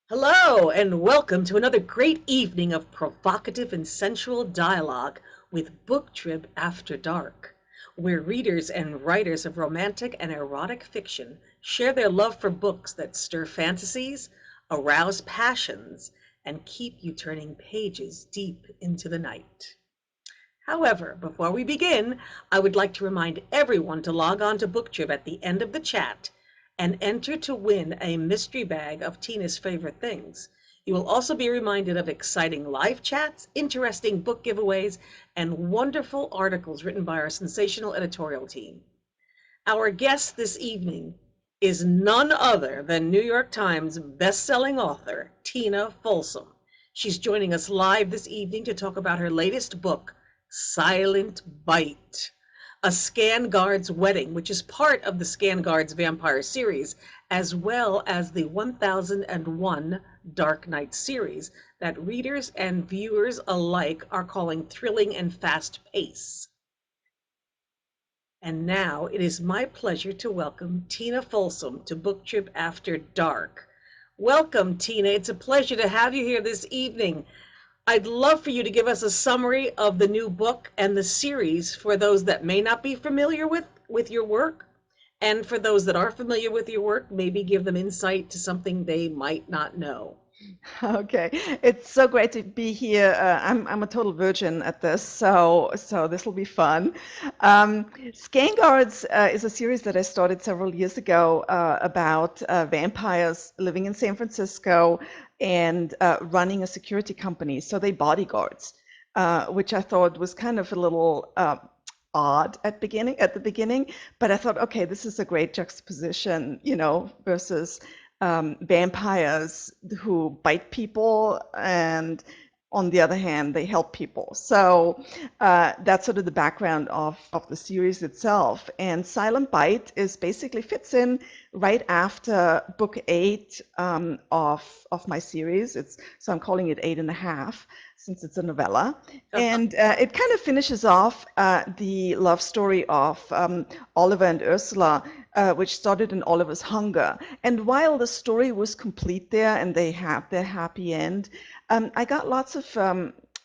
Hello, and welcome to another great evening of provocative and sensual dialogue with BookTrib After Dark, where readers and writers of romantic and erotic fiction share their love for books that stir fantasies, arouse passions, and keep you turning pages deep into the night. However, before we begin, I would like to remind everyone to log on to BookTrib at the end of the chat and enter to win a mystery bag of Tina's favorite things. You will also be reminded of exciting live chats, interesting book giveaways, and wonderful articles written by our sensational editorial team. Our guest this evening is none other than New York Times best-selling author Tina Folsom. She's joining us live this evening to talk about her latest book, Silent Bite, A Scanguards Wedding, which is part of the Scanguards Vampire series, as well as the 1001 Dark Knight series that readers and viewers alike are calling thrilling and fast-paced. And now it is my pleasure to welcome Tina Folsom to BookTrib After Dark. Welcome, Tina. It's a pleasure to have you here this evening. I'd love for you to give us a summary of the new book and the series for those that may not be familiar with your work. And for those that are familiar with your work, maybe give them insight to something they might not know. Okay, it's so great to be here. I'm a total virgin at this, so this will be fun. Scanguards is a series that I started several years ago about vampires living in San Francisco and running a security company. So they bodyguards, which I thought was kind of a little odd at the beginning, but I thought, okay, this is a great juxtaposition, versus vampires who bite people, and on the other hand, they help people. So that's sort of the background of the series itself. And Silent Bite is basically fits in right after book 8 of my series. So I'm calling it 8.5 since it's a novella. And it kind of finishes off the love story of Oliver and Ursula, which started in Oliver's hunger. And while the story was complete there and they have their happy end, I got lots of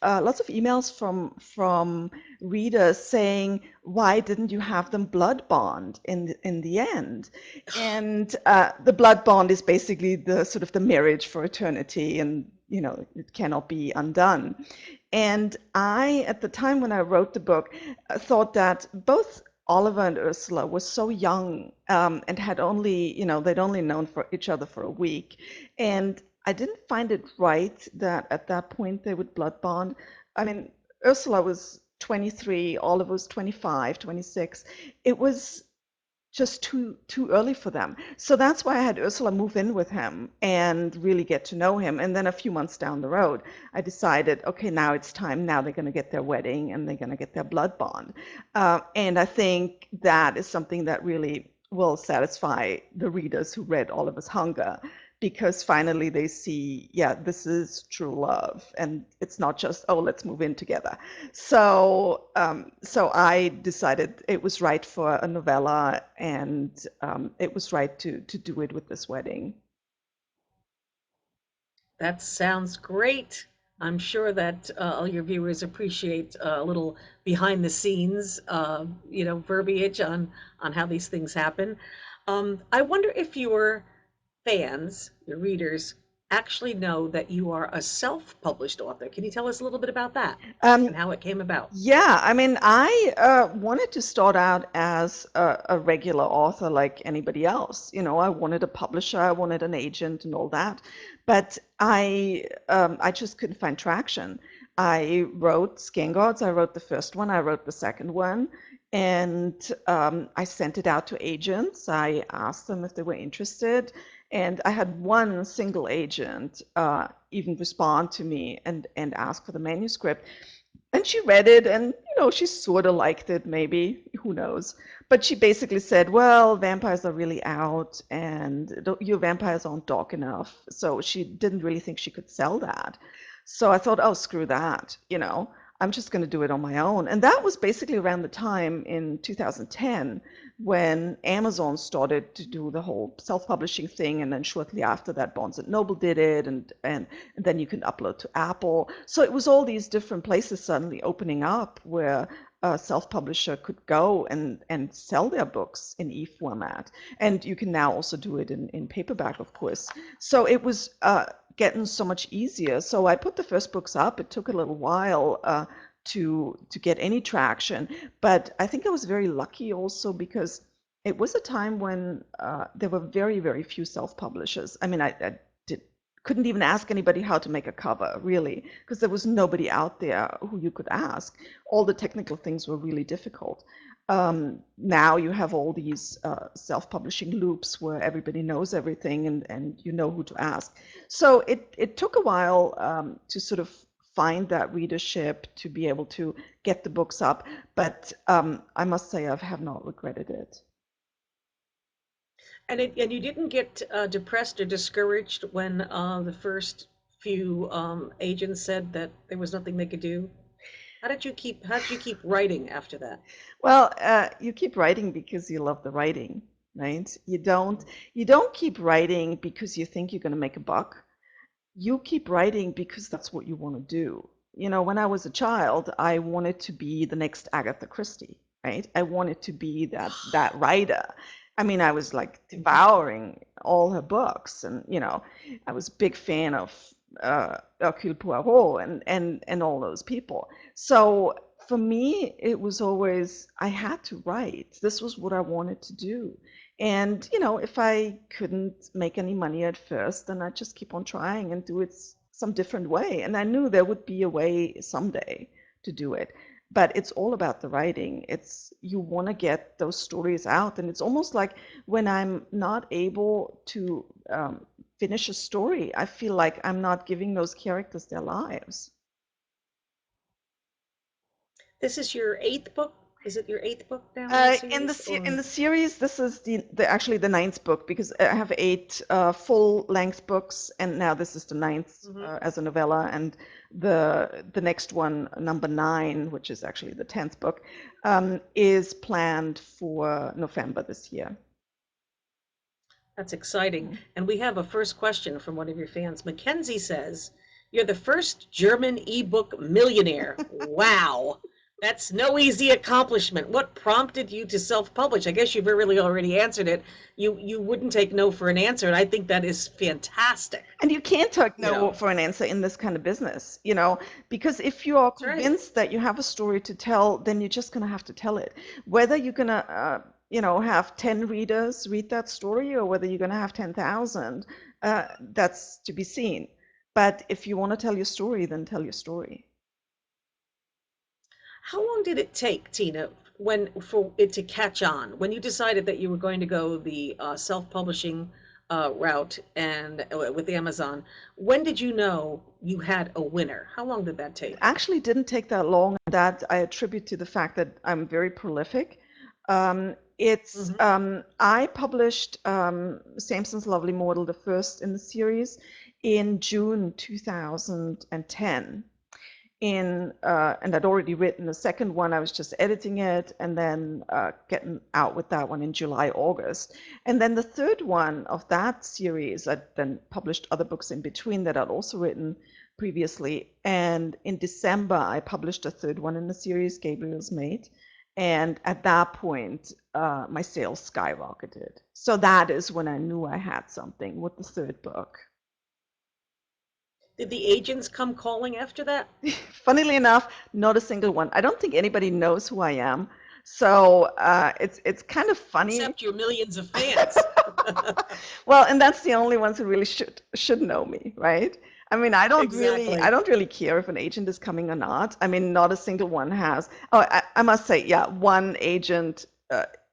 emails from readers saying, "Why didn't you have them blood bond in the end?" And the blood bond is basically the sort of the marriage for eternity, and it cannot be undone. And I, at the time when I wrote the book, thought that both Oliver and Ursula were so young, and had only, they'd only known for each other for a week. And I didn't find it right that at that point they would blood bond. I mean, Ursula was 23, Oliver was 25, 26. It was just too early for them. So that's why I had Ursula move in with him and really get to know him. And then a few months down the road, I decided, okay, now it's time. Now they're going to get their wedding and they're going to get their blood bond. And I think that is something that really will satisfy the readers who read Oliver's Hunger, because finally they see, yeah, this is true love, and it's not just, oh, let's move in together. So I decided it was right for a novella, and it was right to do it with this wedding. That sounds great. I'm sure that all your viewers appreciate a little behind the scenes, verbiage on how these things happen. I wonder if your fans, your readers, actually know that you are a self-published author. Can you tell us a little bit about that Um, and how it came about? Yeah, I mean, I wanted to start out as a regular author like anybody else. I wanted a publisher, I wanted an agent and all that, but I just couldn't find traction. I wrote Scanguards, I wrote the first one, I wrote the second one, and I sent it out to agents. I asked them if they were interested, and I had one single agent even respond to me and ask for the manuscript. And she read it, and she sort of liked it, maybe, who knows. But she basically said, well, vampires are really out, and your vampires aren't dark enough. So she didn't really think she could sell that. So I thought, oh, screw that. I'm just going to do it on my own. And that was basically around the time in 2010 when Amazon started to do the whole self-publishing thing, and then shortly after that, Barnes and Noble did it, and then you can upload to Apple. So it was all these different places suddenly opening up where a self-publisher could go and sell their books in e-format. And you can now also do it in paperback, of course. So it was getting so much easier. So I put the first books up. It took a little while to get any traction, but I think I was very lucky also because it was a time when there were very, very few self-publishers. I mean, I couldn't even ask anybody how to make a cover, really, because there was nobody out there who you could ask. All the technical things were really difficult. Now you have all these self-publishing loops where everybody knows everything and you know who to ask. So it took a while to sort of find that readership, to be able to get the books up, but I must say I have not regretted it. And you didn't get depressed or discouraged when the first few agents said that there was nothing they could do? How did you keep writing after that? Well, you keep writing because you love the writing, right? You don't keep writing because you think you're going to make a buck. You keep writing because that's what you want to do. You know, when I was a child, I wanted to be the next Agatha Christie, right? I wanted to be that writer. I mean, I was like devouring all her books, and I was a big fan of Hercule Poirot and all those people. So for me, it was always I had to write. This was what I wanted to do. And, if I couldn't make any money at first, then I'd just keep on trying and do it some different way. And I knew there would be a way someday to do it. But it's all about the writing. It's you want to get those stories out. And it's almost like when I'm not able to finish a story, I feel like I'm not giving those characters their lives. This is your eighth book? Is it your eighth book now in the series, In or? the series, this is the actually the ninth book because I have eight full-length books, and now this is the ninth Mhm. as a novella, and the next one, number nine, which is actually the 10th book, is planned for November this year. That's exciting. Mm. And we have a first question from one of your fans. Mackenzie says, "You're the first German ebook millionaire. Wow. That's no easy accomplishment. What prompted you to self-publish?" I guess you've really already answered it. You wouldn't take no for an answer, and I think that is fantastic. And you can't take You no know, for an answer in this kind of business, because if you are that's right. convinced that you have a story to tell, then you're just going to have to tell it. Whether you're going to, have 10 readers read that story or whether you're going to have 10,000, that's to be seen. But if you want to tell your story, then tell your story. How long did it take, Tina, for it to catch on? When you decided that you were going to go the self-publishing route and with Amazon, when did you know you had a winner? How long did that It take? actually didn't take that long. That I attribute to the fact that I'm very prolific. Hmm. I published Samson's Lovely Mortal, the first in the series, in June 2010. And I'd already written the second one. I was just editing it and then getting out with that one in July, August. And then the third one of that series, I then published other books in between that I'd also written previously. And in December, I published a third one in the series, Gabriel's Mate. And at that point, my sales skyrocketed. So that is when I knew I had something with the third book. Did the agents come calling after that? Funnily enough, not a single one. I don't think anybody knows who I am. So it's kind of funny. Except your millions of fans. Well, and that's the only ones who really should know me, right? I mean, I Exactly. don't really care if an agent is coming or not. I mean, not a single one has. Oh, I must say, yeah, one agent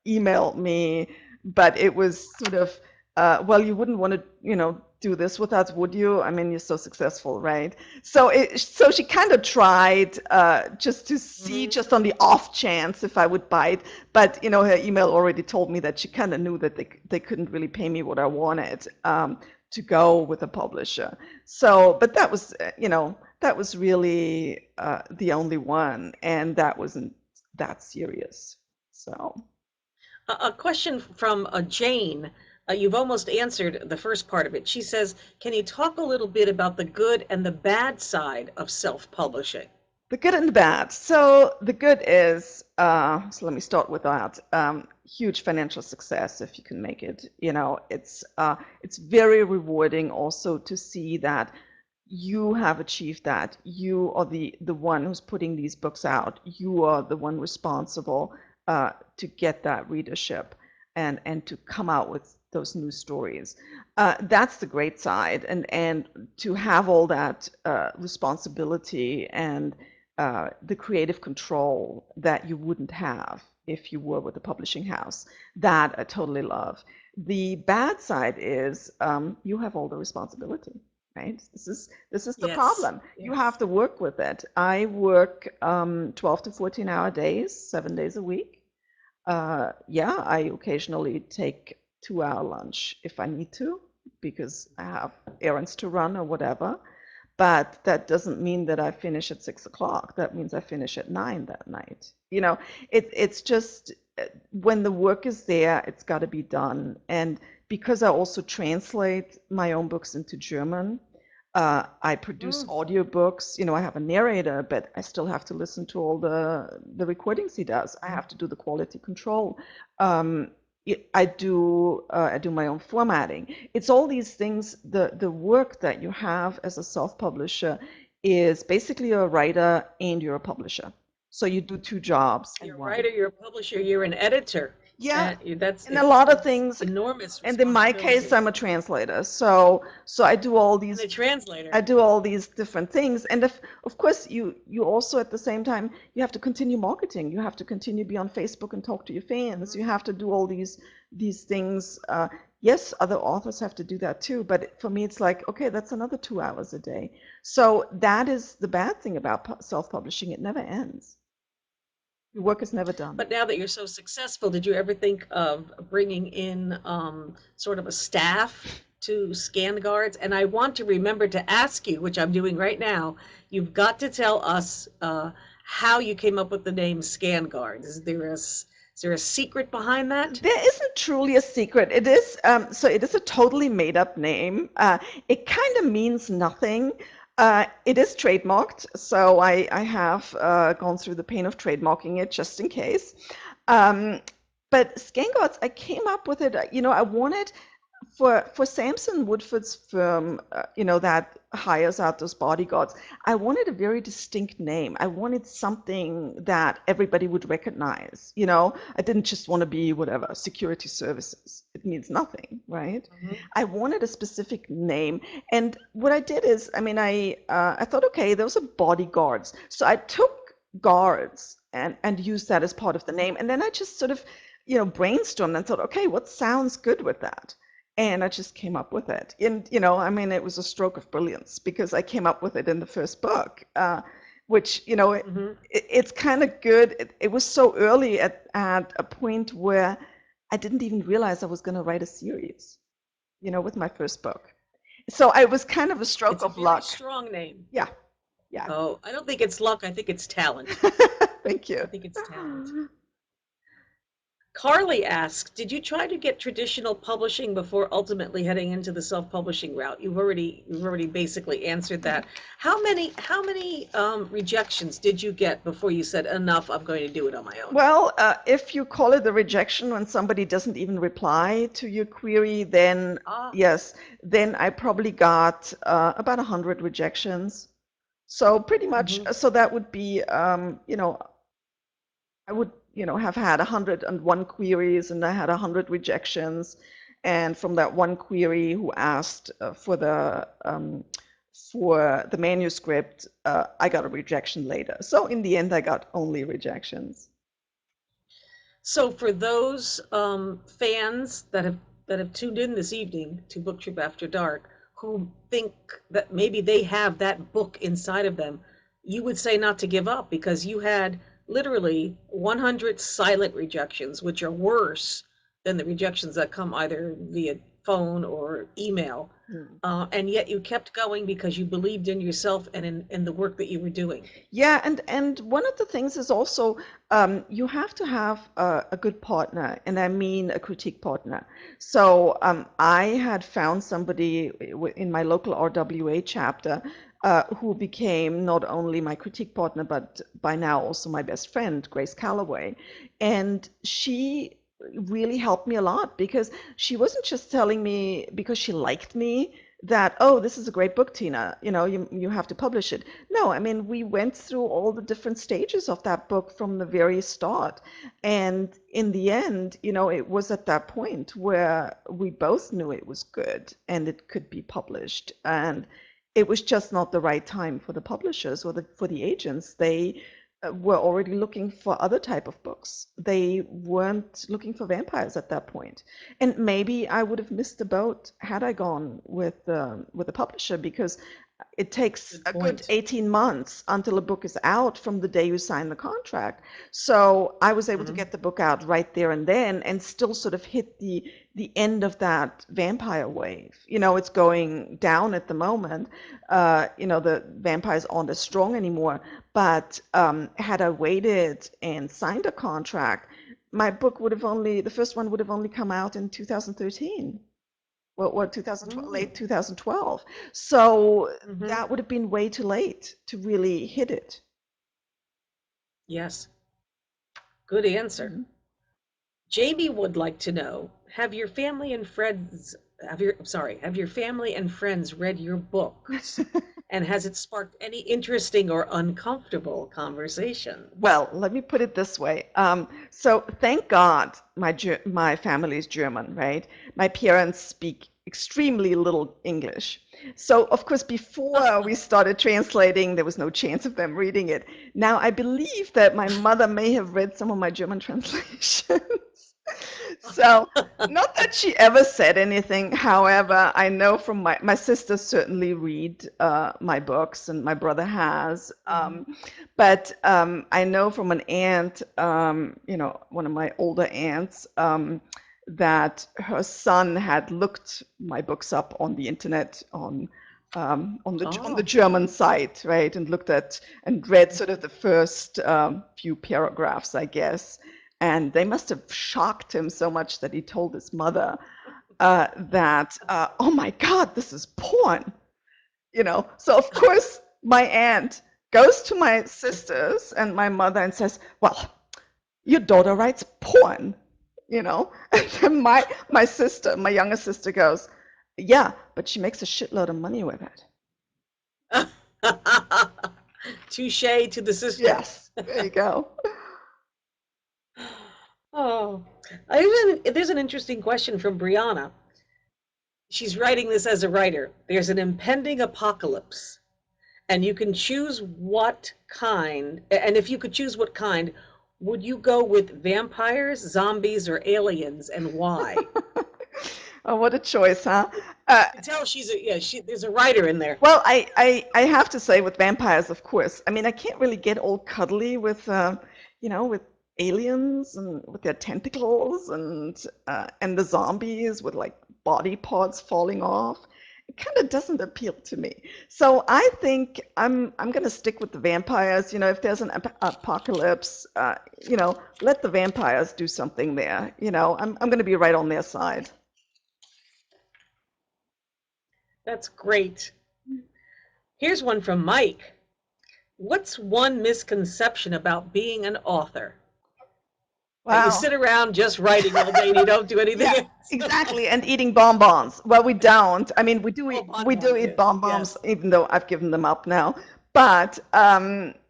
emailed me, but it was sort of, well, you wouldn't want to, do this with us, would you? I mean, you're so successful, right? So she kind of tried just to see, Hmm. just on the off chance if I would bite. But her email already told me that she kind of knew that they couldn't really pay me what I wanted to go with a publisher. So, but that was, that was really the only one, and that wasn't that serious. So A question from Jane. You've almost answered the first part of it. She says, can you talk a little bit about the good and the bad side of self-publishing? the good and the bad. So the good is, so let me start with that. Huge financial success if you can make it. You know, it's very rewarding also to see that you have achieved that. You are the one who's putting these books out. You are the one responsible to get that readership and to come out with those new stories. That's the great side, and to have all that responsibility and the creative control that you wouldn't have if you were with a publishing house. That I totally love. The bad side is you have all the responsibility, right? This is the Yes, problem. You have yes. to work with it. I work 12 to 14-hour days, 7 days a week. Yeah, I occasionally take 2-hour lunch if I need to because I have errands to run or whatever. But that doesn't mean that I finish at 6 o'clock. That means I finish at 9 that night. You know, it's just when the work is there, it's got to be done. And because I also translate my own books into German, I produce Mm, audiobooks. You know, I have a narrator, but I still have to listen to all the recordings he does. I have to do the quality control. Um, I do my own formatting. It's all these things. The work that you have as a self-publisher is basically you're a writer and you're a publisher. So you do two jobs in you're a one. writer, you're a publisher, you're an editor. Yeah, That's and a lot of it's things. enormous And in my case, responsibility. I'm a translator. So I do all And these a translator. I do all these different things. And of course, you also at the same time, you have to continue marketing. You have to continue to be on Facebook and talk to your fans. You have to do all these things. Yes, other authors have to do that too. But for me, it's like, okay, that's another 2 hours a day. So that is the bad thing about self-publishing. It never ends. Your work is never done. But now that you're so successful, did you ever think of bringing in sort of a staff to Scanguards? And I want to remember to ask you, which I'm doing right now, you've got to tell us how you came up with the name Scanguards. Is there a secret behind that? There isn't truly a secret. It is it is a totally made up name. It kind of means nothing. It is trademarked, so I have gone through the pain of trademarking it just in case. Um, but Scanguards, I came up with it. You know, I wanted for Samson Woodford's firm, you know, that hires out those bodyguards, I wanted a very distinct name. I wanted something that everybody would recognize. You know, I didn't just want to be whatever, security services. It means nothing, right? Mhm. I wanted a specific name. And what I did is, I mean, I thought, okay, those are bodyguards. So I took guards and used that as part of the name. And then I just sort of, you know, brainstormed and thought, okay, what sounds good with that? And I just came up with it. And, you know, I mean, it was a stroke of brilliance because I came up with it in the first book, which, you know, Mhm. it's kind of good. It was so early at a point where I didn't even realize I was going to write a series, you know, with my first book. So I was kind of a stroke It's a of very luck. strong name. Yeah, yeah. Oh, I don't think it's luck. I think it's talent. Thank you. I think it's talent. Carly asks, did you try to get traditional publishing before ultimately heading into the self-publishing route? You've already basically answered that. How many rejections did you get before you said enough? I'm going to do it on my own. Well, if you call it a rejection when somebody doesn't even reply to your query, then Ah, yes, then I probably got about 100 rejections. So pretty much, hmm so that would be, you know, I would, you know, have had 101 queries and I had 100 rejections. And from that one query who asked for the manuscript, I got a rejection later. So in the end, I got only rejections. So for those fans that have tuned in this evening to Book Trip After Dark, who think that maybe they have that book inside of them, you would say not to give up because you had literally 100 silent rejections, which are worse than the rejections that come either via phone or email, Mm. and yet you kept going because you believed in yourself and in the work that you were doing. Yeah, and one of the things is also you have to have a good partner, and I mean a critique partner. So I had found somebody in my local RWA chapter who became not only my critique partner, but by now also my best friend, Grace Calloway. And she really helped me a lot because she wasn't just telling me because she liked me that, oh, this is a great book, Tina, you have to publish it. No, I mean, we went through all the different stages of that book from the very start. And in the end, it was at that point where we both knew it was good and it could be published. And it was just not the right time for the publishers or for the agents. They were already looking for other type of books. They weren't looking for vampires at that point. And maybe I would have missed the boat had I gone with a publisher, because it takes Good a good point. 18 months until a book is out from the day you sign the contract. So I was able to Hmm. get the book out right there and then and still sort of hit the end of that vampire wave. It's going down at the moment. The vampires aren't as strong anymore. But had I waited and signed a contract, my book would have the first one would have only come out in 2013. What 2012, Mm. late 2012. So Hmm. that would have been way too late to really hit it. Yes, good answer. Mhm. Jamie would like to know, have your family and friends read your books? And has it sparked any interesting or uncomfortable conversation? Well, let me put it this way. So thank God my family is German, right? My parents speak extremely little English. So of course, before we started translating, there was no chance of them reading it. Now I believe that my mother may have read some of my German translations. So not that she ever said anything. However, I know from my sisters certainly read my books, and my brother has. Mhm. But I know from an aunt, one of my older aunts, that her son had looked my books up on the internet on the Oh. German site, right, and looked at and read sort Mhm. of the first few paragraphs, I guess. And they must have shocked him so much that he told his mother that, oh my God, this is porn. So of course my aunt goes to my sisters and my mother and says, well, your daughter writes porn. And then my sister, my younger sister, goes, yeah, but she makes a shitload of money with it. Touche to the Yes, sisters. there you go. Oh, there's an interesting question from Brianna. She's writing this as a writer. There's an impending apocalypse, and you can choose what kind, and if you could choose what kind, would you go with vampires, zombies, or aliens, and why? Oh, what a choice, huh? You Uh, can tell there's a writer in there. well, I have to say with vampires, of course. I mean, I can't really get all cuddly with aliens and with their tentacles and the zombies with like body parts falling off. It kind of doesn't appeal to me. So I think I'm gonna stick with the vampires. If there's an apocalypse, let the vampires do something there. I'm gonna be right on their side. That's great. Here's one from Mike. What's one misconception about being an author? That you Wow. sit around just writing all day and you don't do anything Yeah, else. exactly. And eating bonbons. Well, we don't. I mean, we do Oh, eat we do bonbons, eat yes, bonbons, yes. even though I've given them up now. But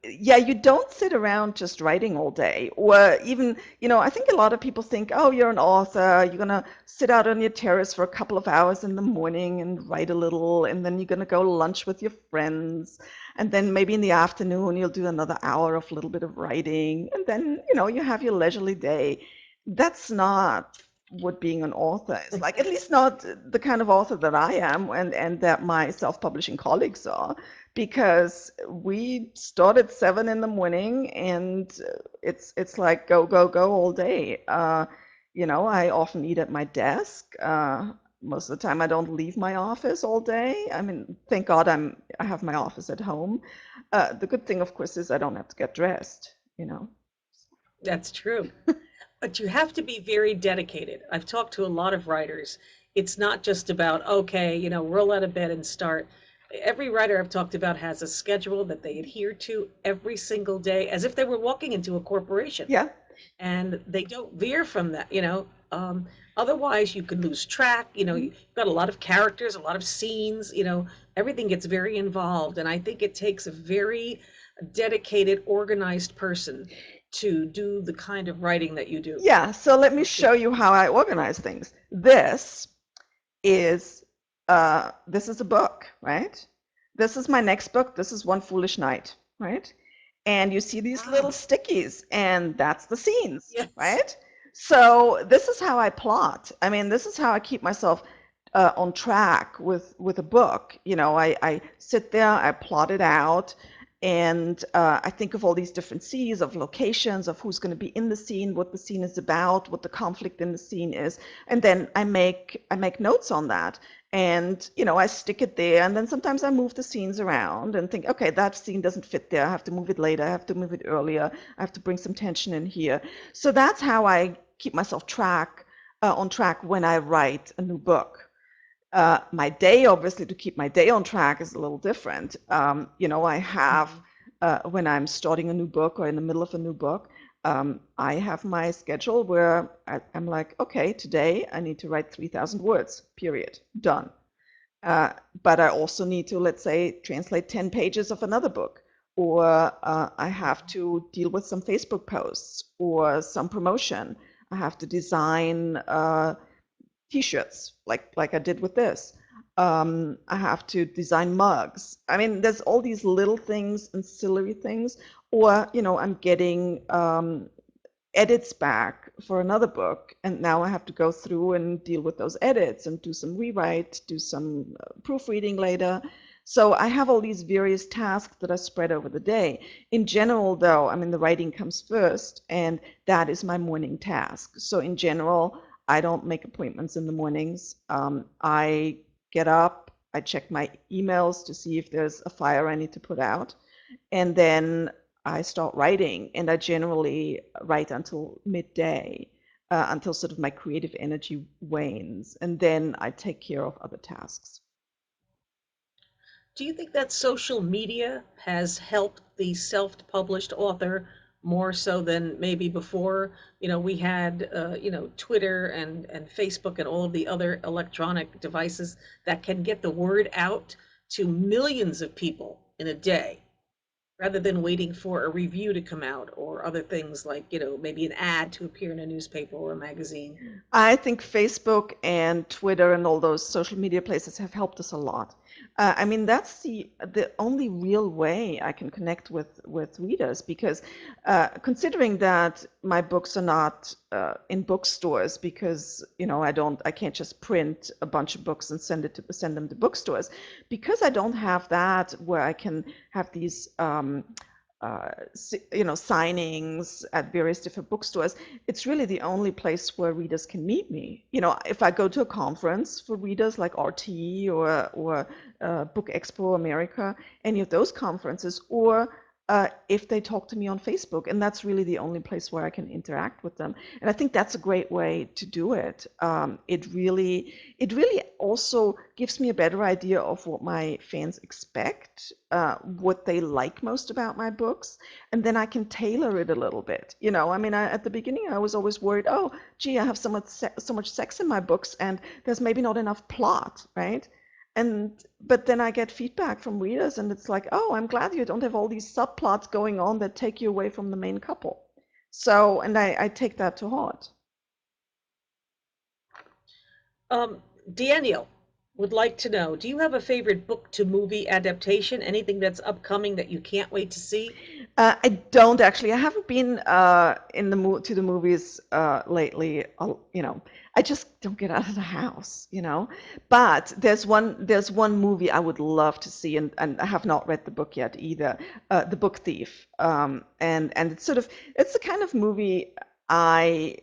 yeah, you don't sit around just writing all day. Or even, I think a lot of people think, oh, you're an author, you're gonna sit out on your terrace for a couple of hours in the morning and write a little, and then you're gonna go lunch with your friends, and then maybe in the afternoon you'll do another hour of a little bit of writing, and then, you have your leisurely day. That's not what being an author is like, at least not the kind of author that I am and that my self-publishing colleagues are, because we start at 7 in the morning and it's like go, go, go all day. I often eat at my desk. Most of the time, I don't leave my office all day. I mean, thank God I have my office at home. The good thing, of course, is I don't have to get dressed, you know. That's true. But you have to be very dedicated. I've talked to a lot of writers. It's not just about, okay, roll out of bed and start. Every writer I've talked about has a schedule that they adhere to every single day, as if they were walking into a corporation. Yeah. And they don't veer from that. Otherwise, you could lose track. Mhm. You've got a lot of characters, a lot of scenes. Everything gets very involved. And I think it takes a very dedicated, organized person to do the kind of writing that you do. Yeah, so let me So show it's you how I organize things. Is this is a book, right? This is my next book. This is One Foolish Night, right? And you see these little ah, stickies, and that's the scenes, yes. right? So this is how I plot. I mean, this is how I keep myself on track with a book. I sit there, I plot it out, and I think of all these different scenes, of locations, of who's going to be in the scene, what the scene is about, what the conflict in the scene is, and then I make notes on that, and I stick it there, and then sometimes I move the scenes around and think, okay, that scene doesn't fit there. I have to move it later. I have to move it earlier. I have to bring some tension in here. So that's how I keep myself on track when I write a new book. My day, obviously, to keep my day on track is a little different. I have, Mhm. when I'm starting a new book or in the middle of a new book, I have my schedule where I'm like, okay, today I need to write 3,000 words, period, done. Uh, but I also need to, let's say, translate 10 pages of another book, or I have Mhm. to deal with some Facebook posts or some promotion. I have to design t-shirts like I did with this. I have to design mugs. I mean, there's all these little things, ancillary things, or I'm getting edits back for another book, and now I have to go through and deal with those edits and do some rewrite, do some proofreading later. So I have all these various tasks that are spread over the day. In general, though, I mean, the writing comes first, and that is my morning task. So in general, I don't make appointments in the mornings. I get up, I check my emails to see if there's a fire I need to put out, and then I start writing, and I generally write until midday, until sort of my creative energy wanes, and then I take care of other tasks. Do you think that social media has helped the self-published author more so than maybe before? We had, Twitter and Facebook and all of the other electronic devices that can get the word out to millions of people in a day, rather than waiting for a review to come out or other things like, maybe an ad to appear in a newspaper or a magazine. I think Facebook and Twitter and all those social media places have helped us a lot. I mean, that's the only real way I can connect with readers, because considering that my books are not in bookstores, because I can't just print a bunch of books and send them to bookstores, because I don't have that where I can have these signings at various different bookstores. It's really the only place where readers can meet me. If I go to a conference for readers like RT or Book Expo America, any of those conferences, or if they talk to me on Facebook, and that's really the only place where I can interact with them. And I think that's a great way to do it. It really also gives me a better idea of what my fans expect, what they like most about my books, and then I can tailor it a little bit. I mean, at the beginning, I was always worried, oh, gee, I have so much sex in my books, and there's maybe not enough plot, right? But then I get feedback from readers, and it's like, oh, I'm glad you don't have all these subplots going on that take you away from the main couple. So, and I take that to heart. Um, Daniel would like to know, do you have a favorite book to movie adaptation? Anything that's upcoming that you can't wait to see? I don't actually. I haven't been to the movies lately. I just don't get out of the house, But there's one movie I would love to see, and I have not read the book yet either. The Book Thief, and it's the kind of movie. I,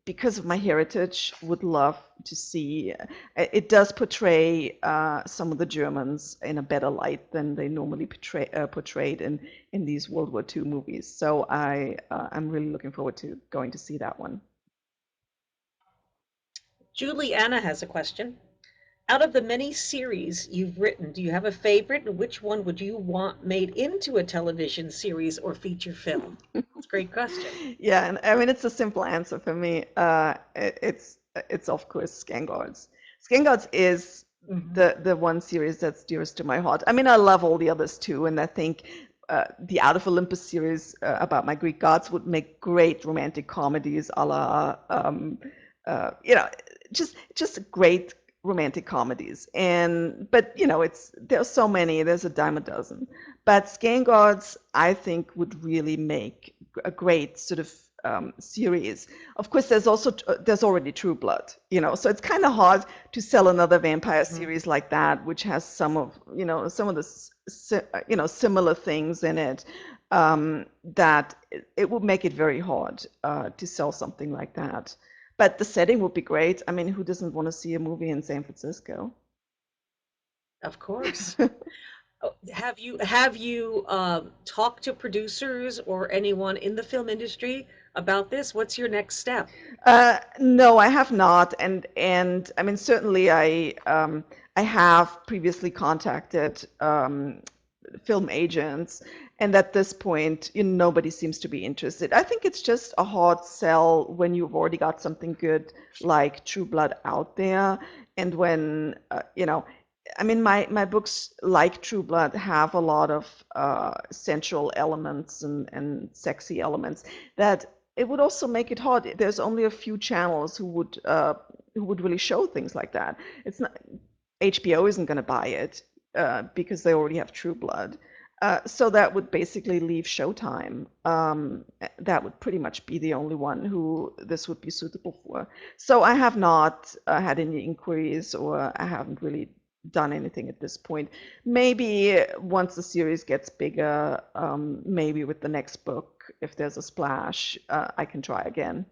because of my heritage, would love to see. It does portray some of the Germans in a better light than they normally portrayed in these World War II movies. So I'm really looking forward to going to see that one. Juliana has a question. Out of the many series you've written, do you have a favorite, and which one would you want made into a television series or feature film? It's a great question. Yeah, and I mean it's a simple answer for me. It's of course Scanguards. Scanguards is Hmm. the one series that's dearest to my heart. I mean, I love all the others too, and I think the Out of Olympus series about my Greek gods would make great romantic comedies, a la you know, just great romantic comedies. And but it's there's so many. There's a dime a dozen. But Scanguards, I think, would really make a great sort of series. Of course, there's already True Blood, so it's kind of hard to sell another vampire Hmm. series like that, which has some of the similar things in it. That it would make it very hard to sell something like that. But the setting would be great. I mean, who doesn't want to see a movie in San Francisco? Of course. Oh, have you talked to producers or anyone in the film industry about this? What's your next step? No, I have not, and I mean certainly I have previously contacted film agents, and at this point, nobody seems to be interested. I think it's just a hard sell when you've already got something good like True Blood out there, and when I mean my books like True Blood have a lot of sensual elements and sexy elements that it would also make it hard. There's only a few channels who would really show things like that. It's not HBO isn't going to buy it because they already have True Blood. So that would basically leave Showtime. That would pretty much be the only one who this would be suitable for. So I have not had any inquiries, or I haven't really done anything at this point. Maybe once the series gets bigger, maybe with the next book, if there's a splash, I can try again.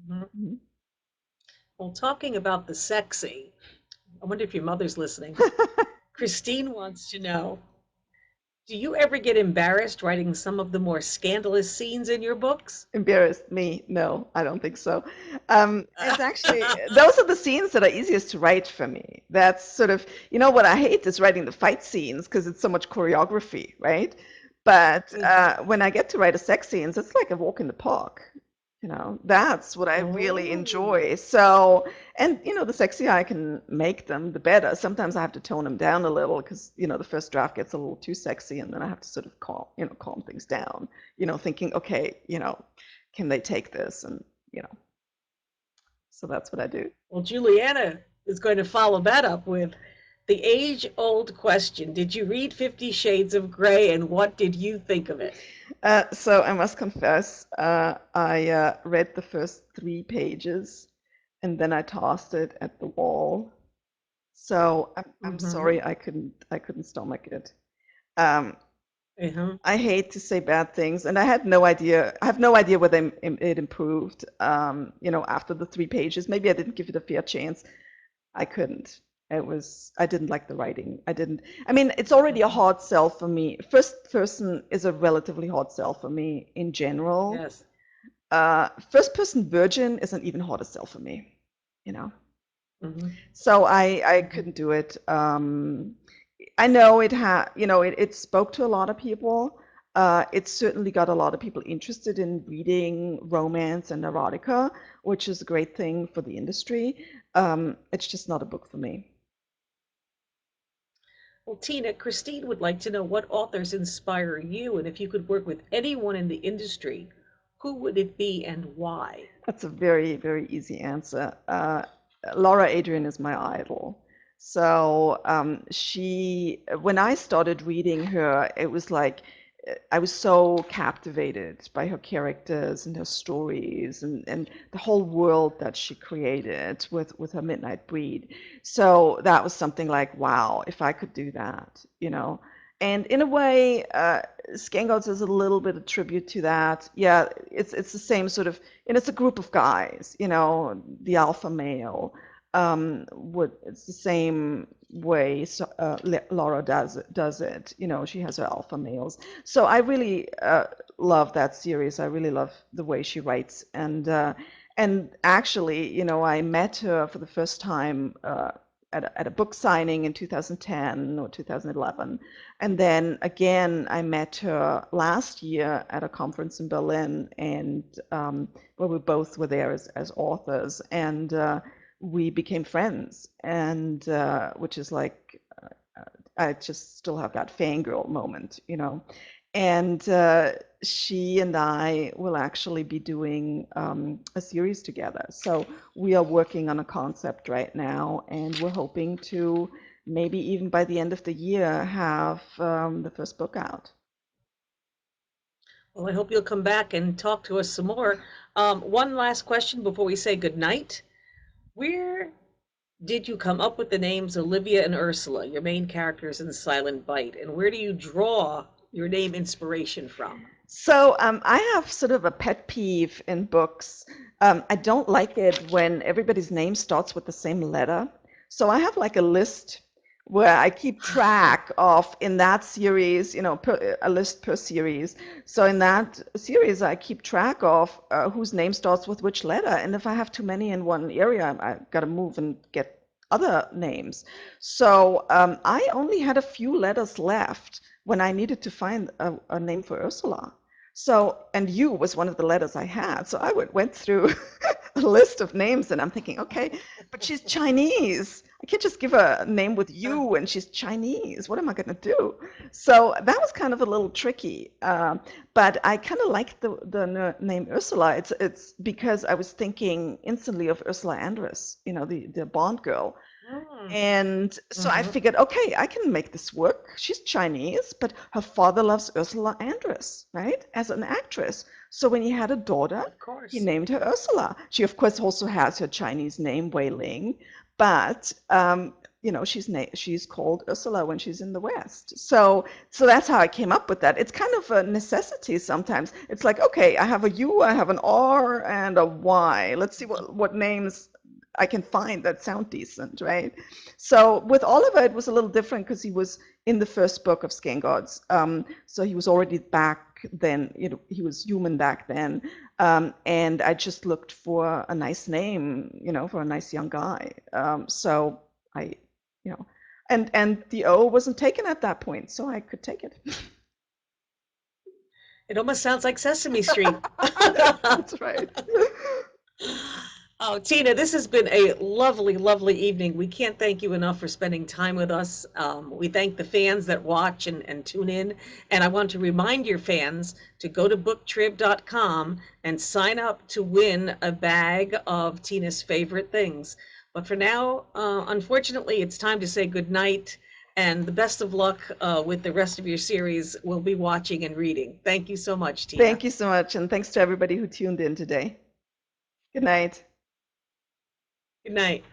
Mhm. Mhm. Well, talking about the sexy, I wonder if your mother's listening. Christine wants to know, do you ever get embarrassed writing some of the more scandalous scenes in your books? Embarrassed me? No, I don't think so. It's actually those are the scenes that are easiest to write for me. That's sort of, what I hate is writing the fight scenes because it's so much choreography, right? But Mhm. when I get to write a sex scenes, it's like a walk in the park. That's what I really Oh. enjoy. So, and the sexier I can make them, the better. Sometimes I have to tone them down a little because, the first draft gets a little too sexy, and then I have to sort of calm things down, thinking, okay, can they take this? And, you know, so that's what I do. Well, Juliana is going to follow that up with the age-old question. Did you read 50 Shades of Grey, and what did you think of it? So I must confess, I read the first 3 pages and then I tossed it at the wall. So I'm Hmm. sorry I couldn't stomach it. Um, Uh-huh. I hate to say bad things, and I have no idea whether it improved. After the 3 pages, maybe I didn't give it a fair chance. I couldn't. I didn't like the writing. I didn't. I mean, it's already a Hmm. hard sell for me. First person is a relatively hard sell for me in general. Yes. First person virgin is an even harder sell for me. You know. Hmm. So I Hmm. couldn't do it. I know it spoke to a lot of people. It certainly got a lot of people interested in reading romance and erotica, which is a great thing for the industry. It's just not a book for me. Well, Tina, Christine would like to know what authors inspire you, and if you could work with anyone in the industry, who would it be and why? That's a very, very easy answer. Laura Adrian is my idol. So when I started reading her, it was like I was so captivated by her characters and her stories and the whole world that she created with her Midnight Breed. So that was something like, wow, if I could do that. And in a way, Scanguards is a little bit a tribute to that. Yeah, it's the same sort of, and it's a group of guys, the alpha male. It's the same way Laura does it. She has her alpha males. So I really love that series. I really love the way she writes, and actually, I met her for the first time at a book signing in 2010 or 2011. And then again, I met her last year at a conference in Berlin, and where we both were there as authors, and we became friends, and which is like, I just still have that fangirl moment. And she and I will actually be doing a series together. So we are working on a concept right now, and we're hoping to maybe even by the end of the year have the first book out. Well, I hope you'll come back and talk to us some more. One last question before we say goodnight. Where did you come up with the names Olivia and Ursula, your main characters in Silent Bite? And where do you draw your name inspiration from? So I have sort of a pet peeve in books. I don't like it when everybody's name starts with the same letter. So I have like a list where I keep track of in that series, a list per series. So in that series, I keep track of whose name starts with which letter. And if I have too many in one area, I've got to move and get other names. So I only had a few letters left when I needed to find a name for Ursula. So, and U was one of the letters I had. So I went through a list of names, and I'm thinking, okay, but she's Chinese. I can't just give her a name with U and she's Chinese. What am I going to do? So that was kind of a little tricky. But I kind of like the name Ursula. It's because I was thinking instantly of Ursula Andress, the Bond girl. Mm. And so I Hmm. figured, okay, I can make this work. She's Chinese, but her father loves Ursula Andress, right? As an actress. So when he had a daughter, Of he course. named her Ursula. She, of course, also has her Chinese name, Wei Ling, but she's called Ursula when she's in the West. So that's how I came up with that. It's kind of a necessity sometimes. It's like, okay, I have a U, I have an R, and a Y. Let's see what names I can find that sound decent, right? So with Oliver, it was a little different because he was in the first book of Scanguards. So he was already back then, he was human back then. And I just looked for a nice name, for a nice young guy. So I, you know, and the O wasn't taken at that point, so I could take it. It almost sounds like Sesame Street. That's right. Oh, Tina, this has been a lovely, lovely evening. We can't thank you enough for spending time with us. We thank the fans that watch and tune in. And I want to remind your fans to go to booktrib.com and sign up to win a bag of Tina's favorite things. But for now, unfortunately, it's time to say goodnight and the best of luck with the rest of your series. We'll be watching and reading. Thank you so much, Tina. Thank you so much, and thanks to everybody who tuned in today. Good night. Good night.